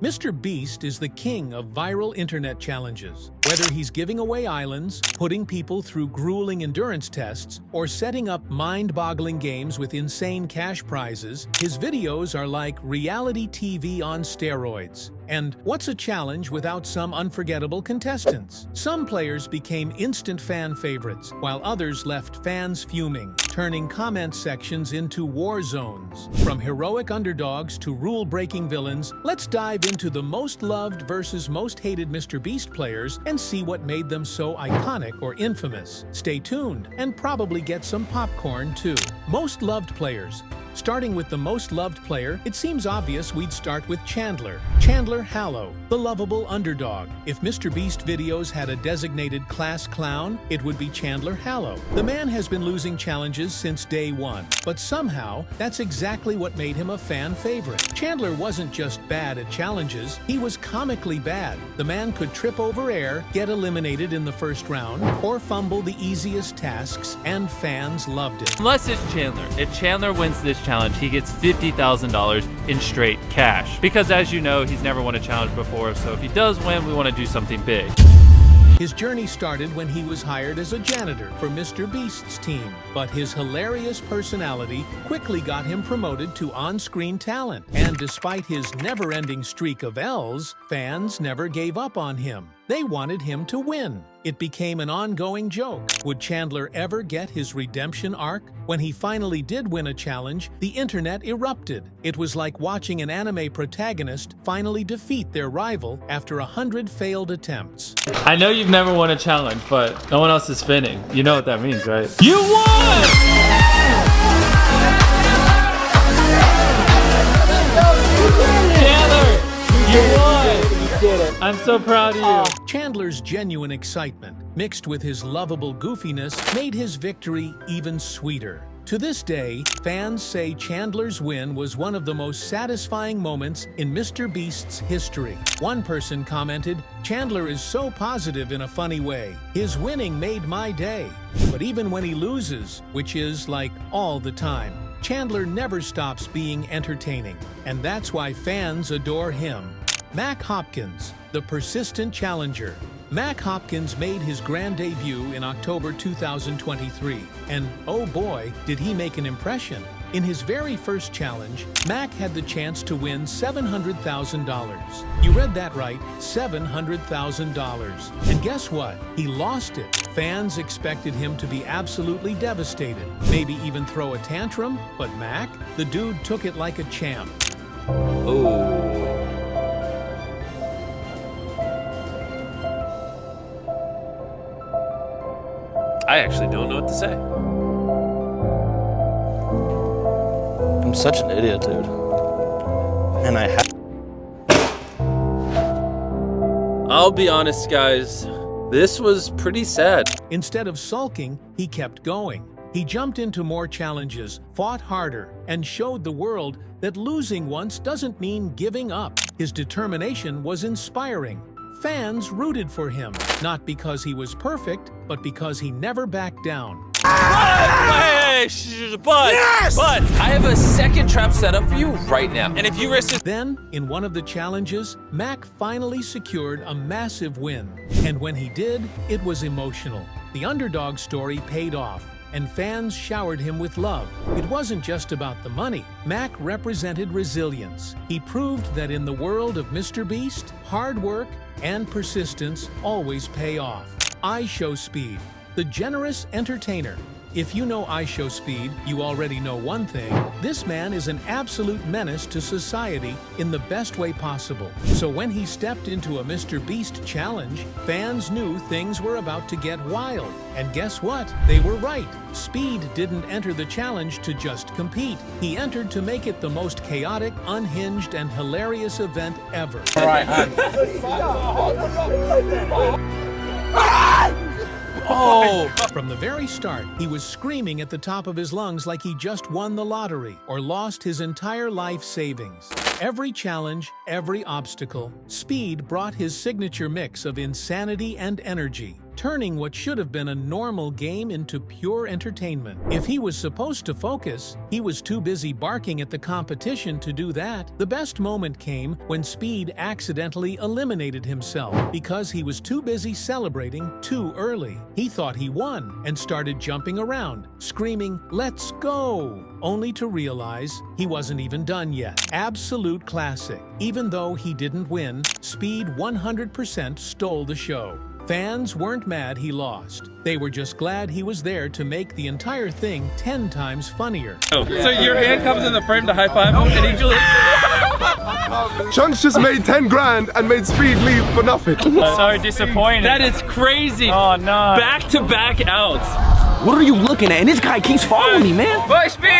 Mr. Beast is the king of viral internet challenges. Whether he's giving away islands, putting people through grueling endurance tests, or setting up mind-boggling games with insane cash prizes, his videos are like reality TV on steroids. And what's a challenge without some unforgettable contestants? Some players became instant fan favorites, while others left fans fuming, turning comment sections into war zones. From heroic underdogs to rule-breaking villains, let's dive into the most loved versus most hated MrBeast players and see what made them so iconic or infamous. Stay tuned and probably get some popcorn too. Most loved players. Starting with the most loved player, it seems obvious we'd start with Chandler. Chandler Hallow, the lovable underdog. If MrBeast videos had a designated class clown, it would be Chandler Hallow. The man has been losing challenges since day one, but somehow that's exactly what made him a fan favorite. Chandler wasn't just bad at challenges, he was comically bad. The man could trip over air, get eliminated in the first round, or fumble the easiest tasks, and fans loved it. Unless it's Chandler. If Chandler wins this challenge, he gets $50,000 in straight cash. Because as you know, he's never won a challenge before, so if he does win, we want to do something big. His journey started when he was hired as a janitor for MrBeast's team, but his hilarious personality quickly got him promoted to on-screen talent. And despite his never-ending streak of L's, fans never gave up on him. They wanted him to win. It became an ongoing joke. Would Chandler ever get his redemption arc? When he finally did win a challenge, the internet erupted. It was like watching an anime protagonist finally defeat their rival after 100 failed attempts. I know you've never won a challenge, but no one else is spinning. You know what that means, right? You won! Chandler, you won! I'm so proud of you. Chandler's genuine excitement, mixed with his lovable goofiness, made his victory even sweeter. To this day, fans say Chandler's win was one of the most satisfying moments in MrBeast's history. One person commented, "Chandler is so positive in a funny way. His winning made my day." But even when he loses, which is like all the time, Chandler never stops being entertaining. And that's why fans adore him. Mac Hopkins, the persistent challenger. Mac Hopkins made his grand debut in October 2023, and oh boy, did he make an impression. In his very first challenge, Mac had the chance to win $700,000. You read that right, $700,000. And guess what? He lost it. Fans expected him to be absolutely devastated, maybe even throw a tantrum, but Mac, the dude took it like a champ. Oh. I actually don't know what to say. I'm such an idiot, dude. And I'll be honest, guys. This was pretty sad. Instead of sulking, he kept going. He jumped into more challenges, fought harder, and showed the world that losing once doesn't mean giving up. His determination was inspiring. Fans rooted for him, not because he was perfect, but because he never backed down. But I have a second trap set up for you right now. And if you risk it. Then, in one of the challenges, Mac finally secured a massive win. And when he did, it was emotional. The underdog story paid off, and fans showered him with love. It wasn't just about the money. Mac represented resilience. He proved that in the world of MrBeast, hard work and persistence always pay off. IShowSpeed, the generous entertainer. If you know IShowSpeed, you already know one thing. This man is an absolute menace to society in the best way possible. So when he stepped into a MrBeast challenge, fans knew things were about to get wild. And guess what? They were right. Speed didn't enter the challenge to just compete. He entered to make it the most chaotic, unhinged, and hilarious event ever. All right, Oh! From the very start, he was screaming at the top of his lungs like he just won the lottery or lost his entire life savings. Every challenge, every obstacle, Speed brought his signature mix of insanity and energy. turning what should have been a normal game into pure entertainment. If he was supposed to focus, he was too busy barking at the competition to do that. The best moment came when Speed accidentally eliminated himself because he was too busy celebrating too early. He thought he won and started jumping around, screaming, "Let's go!" only to realize he wasn't even done yet. Absolute classic. Even though he didn't win, Speed 100% stole the show. Fans weren't mad he lost. They were just glad he was there to make the entire thing 10 times funnier. So your hand comes in the frame to high five him, and he just... Chunks just made 10 grand and made Speed leave for nothing. So disappointed. That is crazy. Oh no. Back-to-back outs. What are you looking at? And this guy keeps following me, man. Bye, Speed!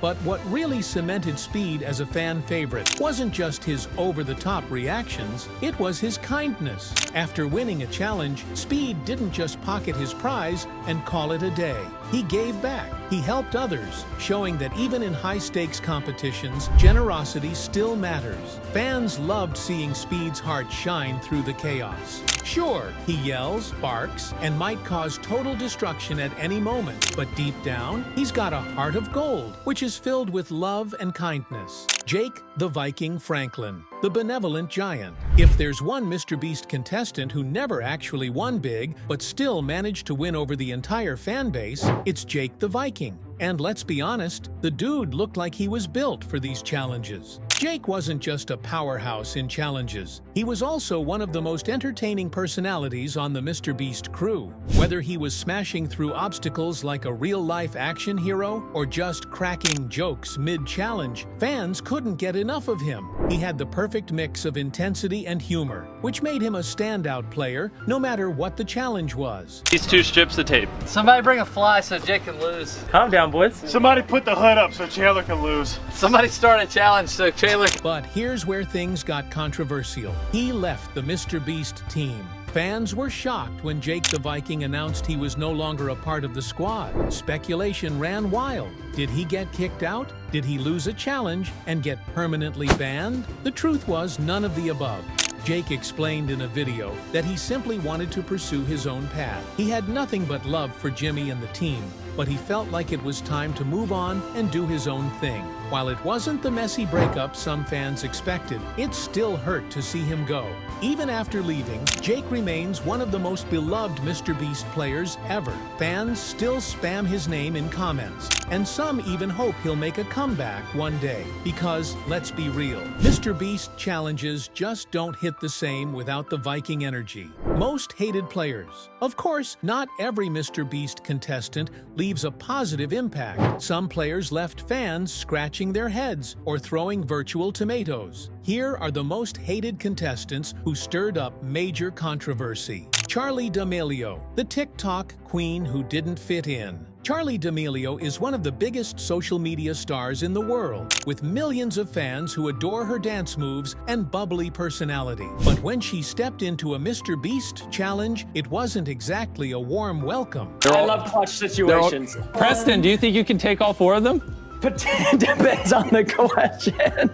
But what really cemented Speed as a fan favorite wasn't just his over-the-top reactions, it was his kindness. After winning a challenge, Speed didn't just pocket his prize and call it a day. He gave back. He helped others, showing that even in high-stakes competitions, generosity still matters. Fans loved seeing Speed's heart shine through the chaos. Sure, he yells, barks, and might cause total destruction at any moment, but deep down, he's got a heart of gold, which is filled with love and kindness. Jake the Viking Franklin, the benevolent giant. If there's one MrBeast contestant who never actually won big, but still managed to win over the entire fan base, it's Jake the Viking. And let's be honest, the dude looked like he was built for these challenges. Jake wasn't just a powerhouse in challenges. He was also one of the most entertaining personalities on the MrBeast crew. Whether he was smashing through obstacles like a real-life action hero or just cracking jokes mid-challenge, fans couldn't get enough of him. He had the perfect mix of intensity and humor, which made him a standout player no matter what the challenge was. These 2 strips of tape. Somebody bring a fly so Jake can lose. Calm down, boys. Somebody put the hood up so Chandler can lose. Somebody start a challenge so Taylor. But here's where things got controversial. He left the MrBeast team. Fans were shocked when Jake the Viking announced he was no longer a part of the squad. Speculation ran wild. Did he get kicked out? Did he lose a challenge and get permanently banned? The truth was none of the above. Jake explained in a video that he simply wanted to pursue his own path. He had nothing but love for Jimmy and the team, but he felt like it was time to move on and do his own thing. While it wasn't the messy breakup some fans expected, it still hurt to see him go. Even after leaving, Jake remains one of the most beloved MrBeast players ever. Fans still spam his name in comments, and some even hope he'll make a comeback one day. Because, let's be real, MrBeast challenges just don't hit the same without the Viking energy. Most Hated Players. Of course, not every MrBeast contestant leaves a positive impact. Some players left fans scratching their heads or throwing virtual tomatoes. Here are the most hated contestants who stirred up major controversy. Charli D'Amelio, the TikTok queen who didn't fit in. Charli D'Amelio is one of the biggest social media stars in the world, with millions of fans who adore her dance moves and bubbly personality. But when she stepped into a MrBeast challenge, it wasn't exactly a warm welcome. I love clutch situations. Preston, do you think you can take all 4 of them? Depends on the question.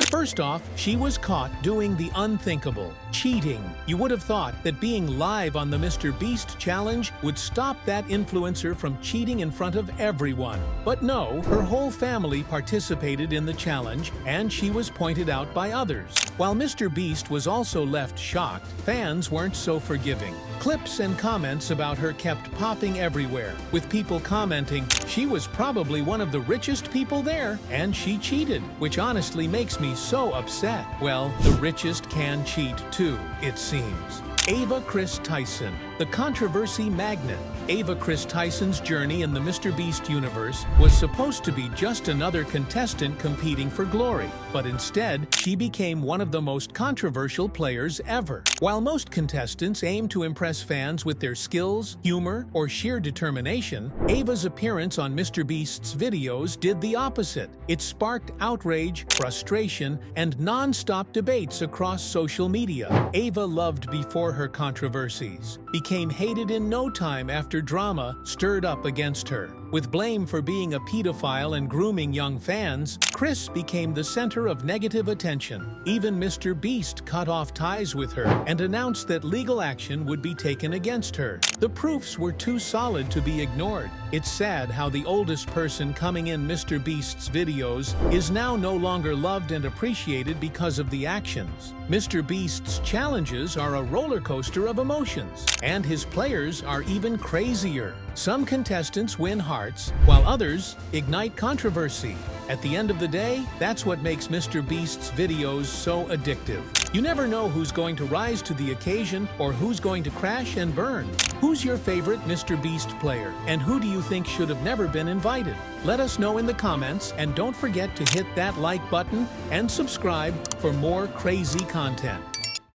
First off, she was caught doing the unthinkable, cheating. You would have thought that being live on the MrBeast challenge would stop that influencer from cheating in front of everyone. But no, her whole family participated in the challenge, and she was pointed out by others. While MrBeast was also left shocked, fans weren't so forgiving. Clips and comments about her kept popping everywhere, with people commenting, she was probably one of the richest people there, and she cheated, which honestly makes me so upset. Well, the richest can cheat too, it seems. Ava Chris Tyson, the controversy magnet. Ava Chris Tyson's journey in the MrBeast universe was supposed to be just another contestant competing for glory, but instead, she became one of the most controversial players ever. While most contestants aim to impress fans with their skills, humor, or sheer determination, Ava's appearance on MrBeast's videos did the opposite. It sparked outrage, frustration, and non-stop debates across social media. Ava loved before her controversies, became hated in no time after drama stirred up against her. With blame for being a pedophile and grooming young fans, Chris became the center of negative attention. Even Mr. Beast cut off ties with her and announced that legal action would be taken against her. The proofs were too solid to be ignored. It's sad how the oldest person coming in Mr. Beast's videos is now no longer loved and appreciated because of the actions. Mr. Beast's challenges are a roller coaster of emotions, and his players are even crazier. Some contestants win hearts, while others ignite controversy. At the end of the day, that's what makes Mr. Beast's videos so addictive. You never know who's going to rise to the occasion or who's going to crash and burn. Who's your favorite Mr. Beast player, and who do you think should have never been invited? Let us know in the comments, and don't forget to hit that like button and subscribe for more crazy content.